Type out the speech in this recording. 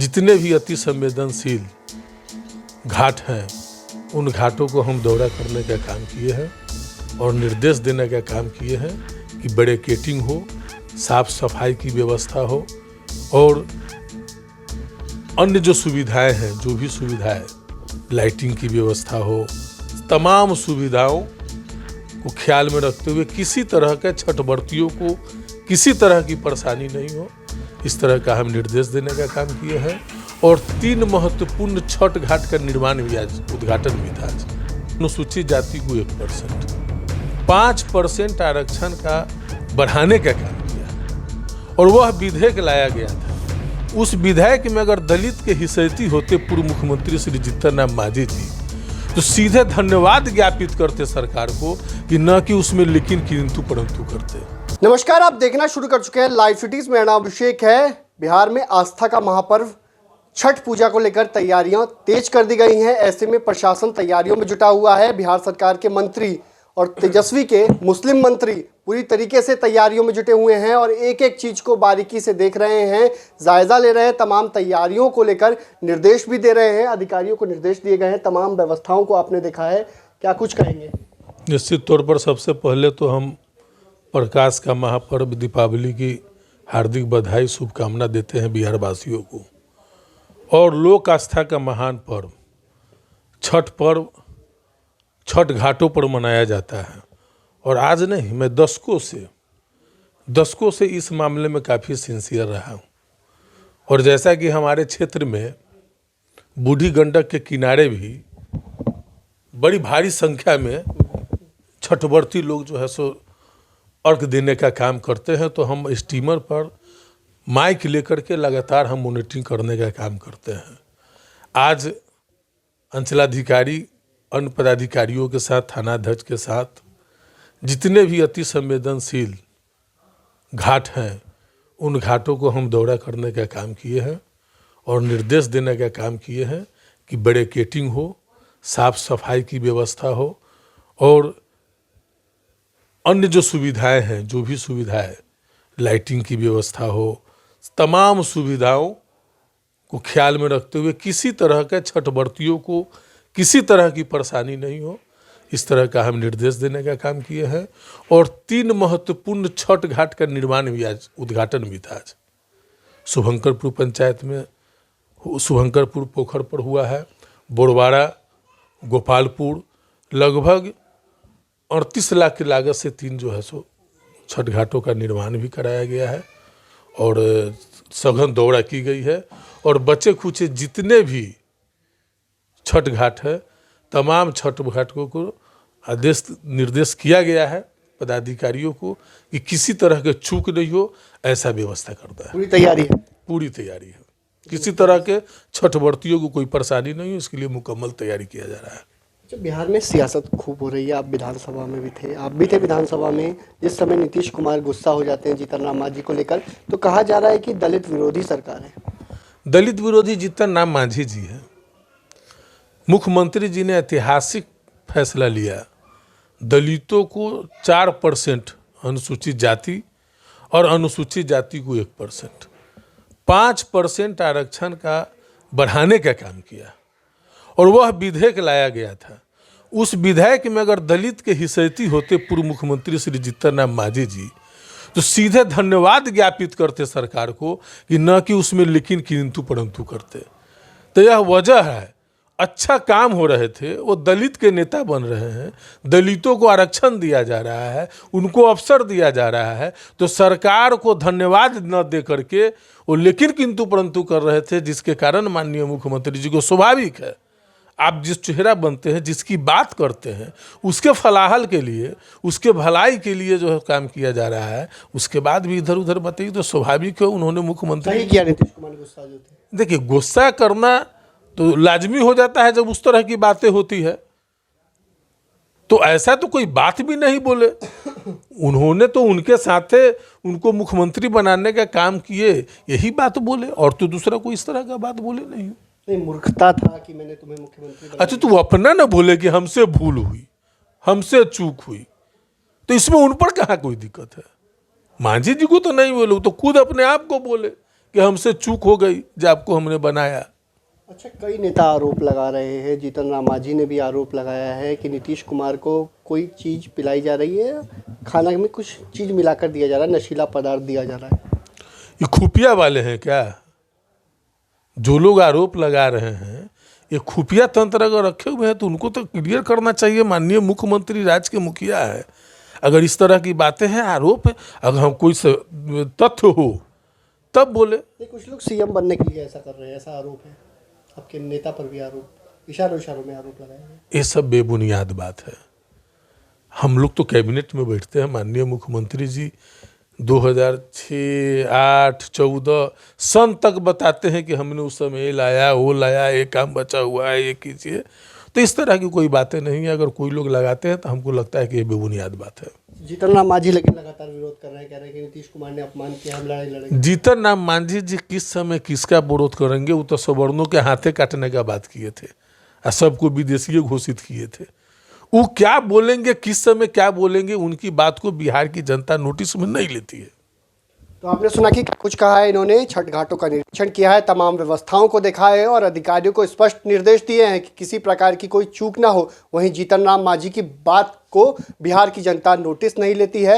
जितने भी अति संवेदनशील घाट हैं उन घाटों को हम दौरा करने का काम किए हैं और निर्देश देने का काम किए हैं कि बैरिकेडिंग हो, साफ सफाई की व्यवस्था हो और अन्य जो सुविधाएं हैं, जो भी सुविधाएं, लाइटिंग की व्यवस्था हो, तमाम सुविधाओं को ख्याल में रखते हुए किसी तरह के छठव्रतियों को किसी तरह की परेशानी नहीं हो, इस तरह का हम निर्देश देने का काम किए हैं। और 3 महत्वपूर्ण छठ घाट का निर्माण भी आज उद्घाटन भी था। अनुसूचित जाति को 1%, 5% आरक्षण का बढ़ाने का काम किया और वह विधेयक लाया गया था। उस विधेयक में अगर दलित के हिसैती होते पूर्व मुख्यमंत्री श्री जीतन राम मांझी जी, तो सीधे धन्यवाद ज्ञापित करते सरकार को कि न कि उसमें लेकिन किंतु परंतु करते। नमस्कार, आप देखना शुरू कर चुके हैं लाइव सिटीज। मेरा नाम अभिषेक है। बिहार में आस्था का महापर्व छठ पूजा को लेकर तैयारियां तेज कर दी गई हैं। ऐसे में प्रशासन तैयारियों में जुटा हुआ है। बिहार सरकार के मंत्री और तेजस्वी के मुस्लिम मंत्री पूरी तरीके से तैयारियों में जुटे हुए हैं और एक एक चीज को बारीकी से देख रहे हैं, जायजा ले रहे हैं। तमाम तैयारियों को लेकर निर्देश भी दे रहे हैं। अधिकारियों को निर्देश दिए गए हैं। तमाम व्यवस्थाओं को आपने देखा है, क्या कुछ कहेंगे? निश्चित तौर पर सबसे पहले तो हम प्रकाश का महापर्व दीपावली की हार्दिक बधाई शुभकामना देते हैं बिहार वासियों को। और लोक आस्था का महान पर्व छठ पर्व छठ घाटों पर मनाया जाता है और आज नहीं, मैं दशकों से इस मामले में काफ़ी सिंसियर रहा हूँ। और जैसा कि हमारे क्षेत्र में बूढ़ी गंडक के किनारे भी बड़ी भारी संख्या में छठव्रती लोग जो है सो अर्घ देने का काम करते हैं, तो हम स्टीमर पर माइक लेकर के लगातार हम मॉनिटरिंग करने का काम करते हैं। आज अंचलाधिकारी अन्य पदाधिकारियों के साथ, थानाध्यक्ष के साथ जितने भी अति संवेदनशील घाट हैं उन घाटों को हम दौरा करने का काम किए हैं और निर्देश देने का काम किए हैं कि बैरिकेडिंग हो, साफ सफाई की व्यवस्था हो और अन्य जो सुविधाएं हैं, जो भी सुविधाएं, लाइटिंग की व्यवस्था हो, तमाम सुविधाओं को ख्याल में रखते हुए किसी तरह के छठव्रतियों को किसी तरह की परेशानी नहीं हो, इस तरह का हम निर्देश देने का काम किए हैं। और 3 महत्वपूर्ण छठ घाट का निर्माण भी आज उद्घाटन भी था। आज शुभंकरपुर पंचायत में शुभंकरपुर पोखर पर हुआ है, बोरवाड़ा, गोपालपुर, लगभग 38 लाख की लागत से 3 जो है सो छठ घाटों का निर्माण भी कराया गया है और सघन दौरा की गई है। और बचे खुचे जितने भी छठ घाट है, तमाम छठ घाटों को आदेश निर्देश किया गया है पदाधिकारियों को कि किसी तरह के चूक नहीं हो, ऐसा व्यवस्था करता है। पूरी तैयारी है? पूरी तैयारी है। किसी तरह के छठव्रतियों को कोई परेशानी नहीं हो, इसके लिए मुकम्मल तैयारी किया जा रहा है। अच्छा, बिहार में सियासत खूब हो रही है। आप विधानसभा में भी थे, आप भी थे विधानसभा में जिस समय नीतीश कुमार गुस्सा हो जाते हैं जीतन राम मांझी को लेकर, तो कहा जा रहा है कि दलित विरोधी सरकार है। दलित विरोधी जीतन राम मांझी जी है। मुख्यमंत्री जी ने ऐतिहासिक फैसला लिया, दलितों को 4% अनुसूचित जाति और अनुसूचित जाति को 1%, 5% आरक्षण का बढ़ाने का काम किया और वह विधेयक लाया गया था। उस विधेयक में अगर दलित के हिसैती होते पूर्व मुख्यमंत्री श्री जीतन राम मांझी जी, तो सीधे धन्यवाद ज्ञापित करते सरकार को कि न कि उसमें लेकिन किंतु परंतु करते। तो यह वजह है, अच्छा काम हो रहे थे, वो दलित के नेता बन रहे हैं, दलितों को आरक्षण दिया जा रहा है, उनको अवसर दिया जा रहा है, तो सरकार को धन्यवाद न दे करके वो लेकिन किंतु परंतु कर रहे थे, जिसके कारण माननीय मुख्यमंत्री जी को स्वाभाविक है, आप जिस चेहरा बनते हैं, जिसकी बात करते हैं, उसके फलाहल के लिए, उसके भलाई के लिए जो है काम किया जा रहा है, उसके बाद भी इधर उधर बताइए तो स्वाभाविक है उन्होंने मुख्यमंत्री किया। नीतीश कुमार गुस्सा जो थे, देखिए गुस्सा करना तो लाजमी हो जाता है जब उस तरह की बातें होती है, तो ऐसा तो कोई बात भी नहीं बोले। उन्होंने तो उनके साथ उनको मुख्यमंत्री बनाने का काम किए, यही बात बोले, और तो दूसरा कोई इस तरह का बात बोले नहीं। मूर्खता था कि मैंने तुम्हें मुख्यमंत्री बनाया। अच्छा, तू अपना ना बोले कि हमसे भूल हुई, हमसे चूक हुई, तो इसमें उन पर कहाँ कोई दिक्कत है? मांझी जी को तो नहीं बोले, तो खुद अपने आप को बोले कि हमसे चूक हो गई जो आपको हमने बनाया। अच्छा, कई नेता आरोप लगा रहे हैं, जीतन राम मांझी ने भी आरोप लगाया है कि नीतीश कुमार को कोई चीज़ पिलाई जा रही है, खाना में कुछ चीज़ मिलाकर दिया जा रहा है, नशीला पदार्थ दिया जा रहा है। ये खुफिया वाले हैं क्या? जो लोग आरोप लगा रहे हैं ये खुफिया तंत्र अगर रखे हुए हैं तो उनको तो क्लियर करना चाहिए। माननीय मुख्यमंत्री राज्य के मुखिया है, अगर इस तरह की बातें हैं, आरोप है, अगर हम कोई तथ्य हो तब बोले। नहीं, कुछ लोग सीएम बनने के लिए ऐसा कर रहे हैं, ऐसा आरोप है। आपके नेता पर भी आरोप, इशारों इशारों में आरोप लगाए हैं। ये सब बेबुनियाद बात है। हम लोग तो कैबिनेट में बैठते हैं, माननीय मुख्यमंत्री जी 2006, 8, 14 सन तक बताते हैं कि हमने उस समय ये लाया, वो लाया, ये काम बचा हुआ है, ये कीजिए। तो इस तरह की कोई बातें नहीं है। अगर कोई लोग लगाते हैं तो हमको लगता है कि ये बेबुनियाद बात है। जीतन राम मांझी लेकिन लगातार विरोध कर रहे हैं, कह रहे हैं कि नीतीश कुमार ने अपमान किया, हम लड़ाई लड़ेंगे। जीतन राम मांझी जी किस समय किसका विरोध करेंगे? वो तो सवर्णों के हाथे काटने का बात किए थे और सबको विदेशी घोषित किए थे। वो क्या बोलेंगे, किस समय क्या बोलेंगे, उनकी बात को बिहार की जनता नोटिस में नहीं लेती है। तो आपने सुना कि कुछ कहा है, इन्होंने छठ घाटों का निरीक्षण किया है, तमाम व्यवस्थाओं को देखा है और अधिकारियों को स्पष्ट निर्देश दिए हैं कि किसी प्रकार की कोई चूक ना हो। वहीं जीतन राम मांझी की बात को बिहार की जनता नोटिस नहीं लेती है।